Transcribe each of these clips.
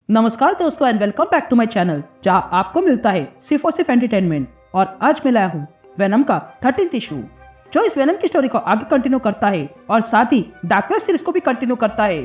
नमस्कार दोस्तों and welcome back to my channel जहां आपको मिलता है सिर्फ और सिर्फ एंटरटेनमेंट। और आज मैं लाया हूं वेनम का 13th इशू जो इस वेनम की स्टोरी को आगे कंटिन्यू करता है और साथ ही डार्क नाइट सीरीज को भी कंटिन्यू करता है।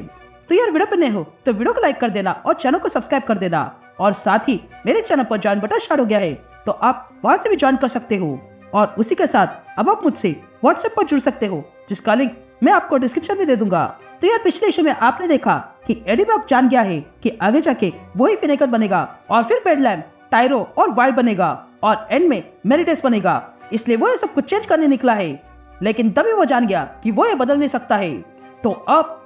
तो यार वीडियो पर नए हो तो वीडियो को लाइक कर देना और चैनल को सब्सक्राइब कर देना। और साथ ही मेरे चैनल पर ज्वाइन बटन स्टार्ट हो गया है तो आप वहां से भी ज्वाइन कर सकते हो। और उसी के साथ अब आप मुझसे व्हाट्सएप पर जुड़ सकते हो जिसका लिंक मैं आपको डिस्क्रिप्शन में दे दूंगा। तो यार पिछले इशू में आपने देखा कि एडी ब्रॉक जान गया है कि आगे जाके वही फिनेकर बनेगा और फिर बेडलैम, टायरो और वाइल्ड बनेगा और एंड में मेरिडेस बनेगा। इसलिए वो ये सब कुछ चेंज करने निकला है, लेकिन तभी वो जान गया कि वो ये बदल नहीं सकता है। तो अब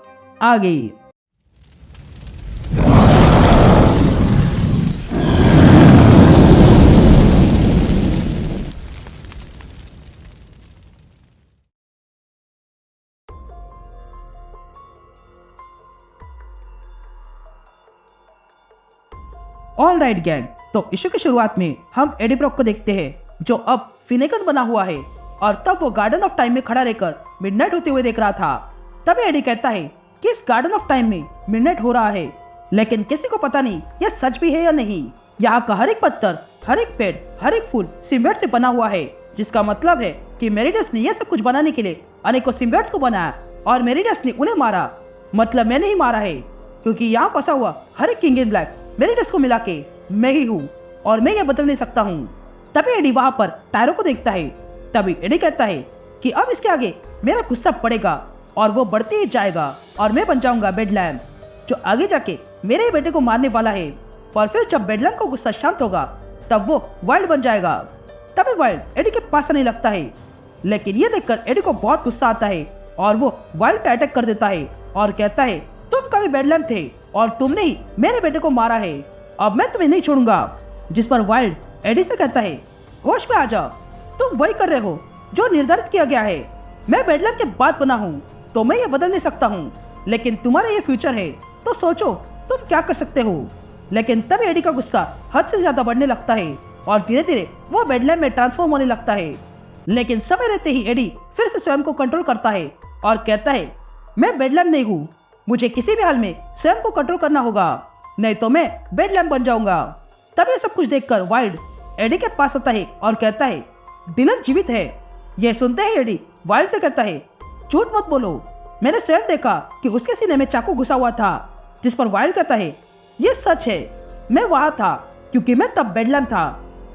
आगे ऑल राइट गैंग। तो इशू की शुरुआत में हम एडी ब्रॉक को देखते हैं जो अब फिनेगन बना हुआ है और तब वो गार्डन ऑफ टाइम में खड़ा रहकर मिडनाइट होते हुए देख रहा था। तभी एडी कहता है कि इस गार्डन ऑफ टाइम में मिडनाइट हो रहा है, लेकिन किसी को पता नहीं यह सच भी है या नहीं। यहाँ का हर एक पत्थर, हर एक पेड़, हर एक फूल सिम्बियोट से बना हुआ है, जिसका मतलब है कि मेरिडस ने यह सब कुछ बनाने के लिए अनेकों सिम्बियोट्स को बनाया और मेरिडस ने उन्हें मारा। मतलब मैंने ही मारा है, क्योंकि यहाँ फंसा हुआ हर एक किंग इन ब्लैक मेरिडस को मिला के मैं ही हूँ और मैं ये बदल नहीं सकता हूँ। तभी एडी वहां पर टायरो को देखता है। तभी एडी कहता है कि अब इसके आगे मेरा गुस्सा पड़ेगा और वो बढ़ते ही जाएगा और मैं बन जाऊंगा बेडलैम जो आगे जाके मेरे ही बेटे को मारने वाला है। और फिर जब बेडलैम को गुस्सा शांत होगा तब वो वाइल्ड बन जाएगा। तभी वाइल्ड एडी के पास आने लगता है, लेकिन ये देखकर एडी को बहुत गुस्सा आता है और वो वाइल्ड पे अटैक कर देता है और कहता है तुम कभी बेडलैम थे और तुमने ही मेरे बेटे को मारा है, अब मैं तुम्हें नहीं छोड़ूंगा। जिस पर वाइल्ड एडी से कहता है होश में आ जाओ, तुम वही कर रहे हो जो निर्धारित किया गया है। मैं बेडलैम के बाद बना हूँ तो मैं ये बदल नहीं सकता हूँ, लेकिन तुम्हारा ये फ्यूचर है तो सोचो तुम क्या कर सकते हो। लेकिन तब एडी का गुस्सा हद से ज्यादा बढ़ने लगता है और धीरे धीरे वो बेडलैम में ट्रांसफॉर्म होने लगता है। लेकिन समय रहते ही एडी फिर से स्वयं को कंट्रोल करता है और कहता है मैं बेडलैम नहीं हूँ, मुझे किसी भी हाल में स्वयं को कंट्रोल करना होगा, नहीं तो मैं बेडलैम बन जाऊंगा। तब ये सब कुछ देखकर वाइल्ड एडी के पास आता है और कहता है डिलन जीवित है। यह सुनते ही एडी वाइल्ड से कहता है झूठ मत बोलो, मैंने स्वयं देखा कि उसके सीने में चाकू घुसा हुआ था। जिस पर वाइल्ड कहता है ये सच है, मैं वहां था क्योंकि मैं तब बेडलैम था,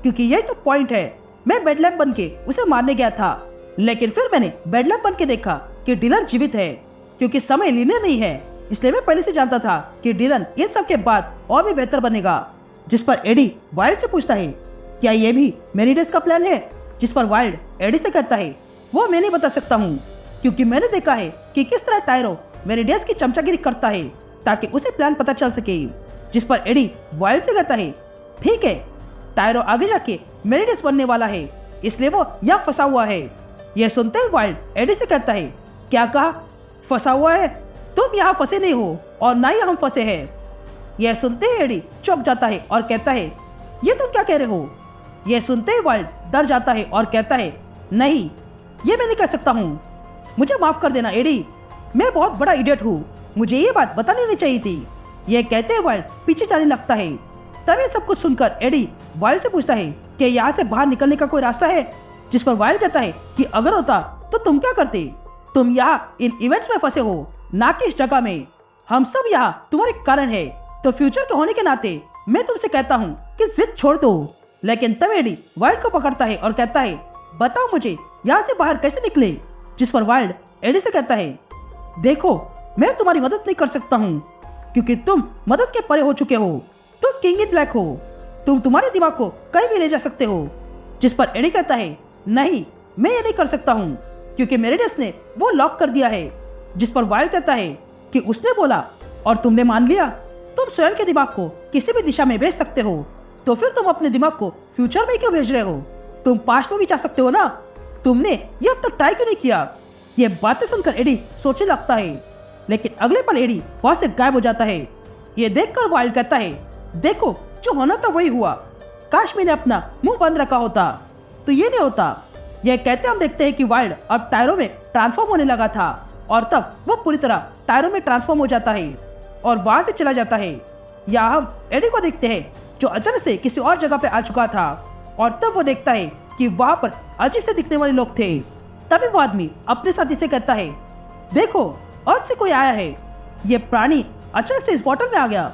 क्योंकि यही तो पॉइंट है, मैं बेडलैम बन के उसे मारने गया था, लेकिन फिर मैंने बेडलैम बन के देखा कि डिलन जीवित है। क्योंकि समय लीनियर नहीं है इसलिए मैं पहले से जानता था कि डिलन इन सब के बाद और भी बेहतर बनेगा। जिस पर एडी वाइल्ड से पूछता है क्या ये भी मेरिडस का प्लान है। जिस पर वाइल्ड एडी से कहता है वो मैं नहीं बता सकता हूँ, क्योंकि मैंने देखा है कि किस तरह टायरो मेरिडस की चमचागिरी करता है ताकि उसे प्लान पता चल सके। जिस पर एडी वाइल्ड से कहता है ठीक है, टायरो आगे जाके मेरिडस बनने वाला है इसलिए वो यहाँ फंसा हुआ है। यह सुनते ही वाइल्ड एडी से कहता है क्या कहा, फंसा हुआ है? तुम यहाँ फंसे नहीं हो और ना ही हम फंसे हैं। यह सुनते ही एडी चौंक जाता है और कहता है ये तुम क्या कह रहे हो। यह सुनते ही वाइल्ड डर जाता है और कहता है नहीं, ये मैं नहीं कह सकता हूँ, मुझे माफ कर देना एडी, मैं बहुत बड़ा इडियट हूँ, मुझे ये बात बतानी नहीं चाहिए थी। यह कहते ही वाइल्ड पीछे जाने लगता है। तभी सब कुछ सुनकर एडी वाइल्ड से पूछता है कि यहाँ से बाहर निकलने का कोई रास्ता है। जिस पर वाइल्ड कहता है कि अगर होता तो तुम क्या करते, तुम यहाँ इन इवेंट्स में फंसे हो ना कि इस जगह में, हम सब यहाँ तुम्हारे कारण है, तो फ्यूचर के होने के नाते मैं तुमसे कहता हूँ कि जिद छोड़ दो। लेकिन तब एडी वाइल्ड को पकड़ता है और कहता है बताओ मुझे यहाँ से बाहर कैसे निकले। जिस पर वाइल्ड एडी से कहता है देखो मैं तुम्हारी मदद नहीं कर सकता हूँ क्योंकि तुम मदद के परे हो चुके हो, तुम किंग इन ब्लैक हो, तुम तुम्हारे दिमाग को कहीं भी ले जा सकते हो। जिस पर एडी कहता है नहीं, मैं ये नहीं कर सकता हूँ क्योंकि मेरिडस ने वो लॉक कर दिया है। जिस पर वाइल्ड कहता है कि उसने बोला और तुमने मान लिया, तुम स्वयं के दिमाग को किसी भी दिशा में भेज सकते हो, तो फिर तुम अपने दिमाग को फ्यूचर में क्यों भेज रहे हो, तुम पास्ट में भी जा सकते हो ना, तुमने ये अब तक ट्राई क्यों नहीं किया। ये बातें सुनकर एडी सोचने लगता है, लेकिन अगले पल एडी वहां से गायब हो जाता है। ये देखकर वाइल्ड कहता है देखो जो होना था वही हुआ, काश मैंने अपना मुंह बंद रखा होता तो ये नहीं होता। यह कहते हम देखते हैं कि वाइल्ड अब टायरो में ट्रांसफॉर्म होने लगा था और तब वो पूरी तरह टायरो में ट्रांसफॉर्म हो जाता है और वहां से चला जाता है। या हम एडी को देखते हैं जो अचानक से किसी और जगह पे आ चुका था और तब वो देखता है कि वहां पर अजीब से दिखने वाले लोग थे। तभी वो आदमी अपने साथी से कहता है, देखो अर्थ से कोई आया है। ये प्राणी अचानक से इस बोतल में आ गया।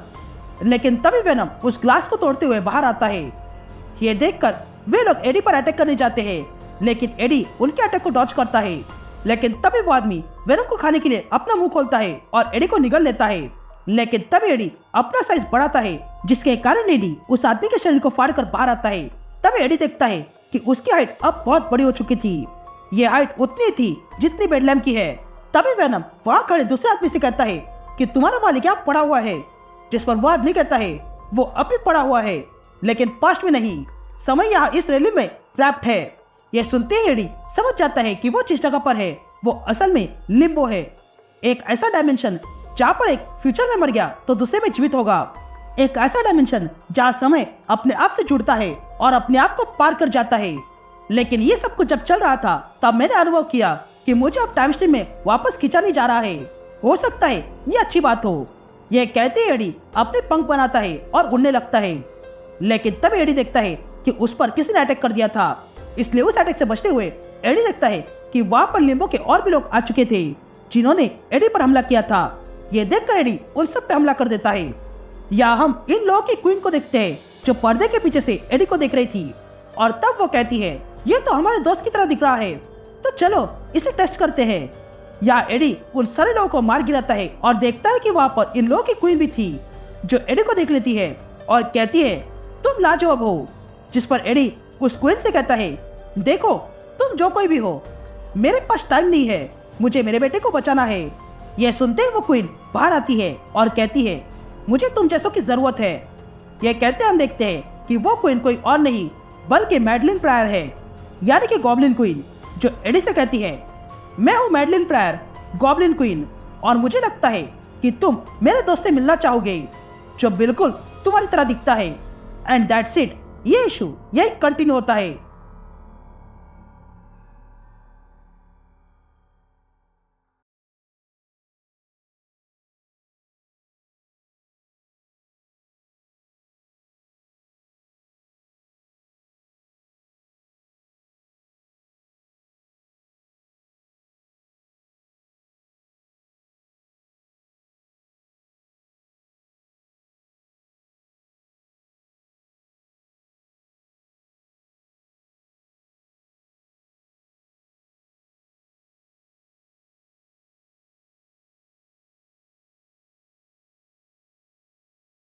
लेकिन तभी वेनम उस ग्लास को तोड़ते हुए बाहर आता है। ये देखकर वे लोग एडी पर अटैक करने जाते हैं, लेकिन एडी उनके अटैक को डॉज करता है। लेकिन तभी वो आदमी वेनम को खाने के लिए अपना मुंह खोलता है और एडी को निगल लेता है। लेकिन तभी एडी अपना साइज बढ़ाता है, जिसके कारण एडी उस आदमी के शरीर को फाड़ कर बाहर आता है। तभी एडी देखता है कि उसकी हाइट अब बहुत बड़ी हो चुकी थी। ये हाइट उतनी थी जितनी बेडलैम की है। तभी वेनम वहां खड़े दूसरे आदमी से कहता है कि तुम्हारा मालिक यहाँ पड़ा हुआ है, जिस पर वो आदमी कहता है वो अभी पड़ा हुआ है, लेकिन पास्ट में नहीं, समय यहाँ इस रैली में ट्रैप्ड है। यह सुनते ही एडी समझ जाता है कि वो जिस जगह पर है वो असल में लिम्बो है, एक ऐसा डायमेंशन जहाँ पर एक फ्यूचर में मर गया तो दूसरे में जीवित होगा, एक ऐसा डायमेंशन जहाँ समय अपने आप से जुड़ता है और अपने आप को पार कर जाता है। लेकिन ये सब कुछ जब चल रहा था तब मैंने अनुभव किया कि मुझे अब टाइम स्ट्रीम में वापस खींचा नहीं जा रहा है। हो सकता है ये अच्छी बात हो। यह कहते ही एडी अपने पंख बनाता है और उड़ने लगता है। लेकिन तब एडी देखता है कि उस पर किसी ने अटैक कर दिया था, इसलिए उस अटैक से बचते हुए एडी देखता है कि वहां पर लिम्बो के और भी लोग आ चुके थे जिन्होंने एडी पर हमला किया था। यह देखकर एडी उन सब पे हमला कर देता है। या हम इन लोगों की क्वीन को देखते हैं जो पर्दे के पीछे से एडी को देख रही थी और तब वो कहती है, ये तो हमारे दोस्त की तरह दिख रहा है, तो चलो इसे टेस्ट करते हैं। या एडी उन सारे लोगों को मार गिराता है और देखता है कि वहां पर इन लोगों की क्वीन भी थी जो एडी को देख लेती है और कहती है, तुम लाजवाब हो। जिस पर एडी उस क्वीन से कहता है, देखो तुम जो कोई भी हो, मेरे पास टाइम नहीं है, मुझे मेरे बेटे को बचाना है। यह सुनते ही वो क्वीन बाहर आती है और कहती है, मुझे तुम जैसों की जरूरत है। यह कहते हम देखते हैं कि वो क्वीन कोई और नहीं बल्कि मैडलिन प्रायर है, यानी कि गॉब्लिन क्वीन, जो एडी से कहती है, मैं हूँ मैडलिन प्रायर, गॉब्लिन क्वीन, और मुझे लगता है कि तुम मेरे दोस्त से मिलना चाहोगे जो बिल्कुल तुम्हारी तरह दिखता है। And that's it. ये इशू यही कंटिन्यू होता है।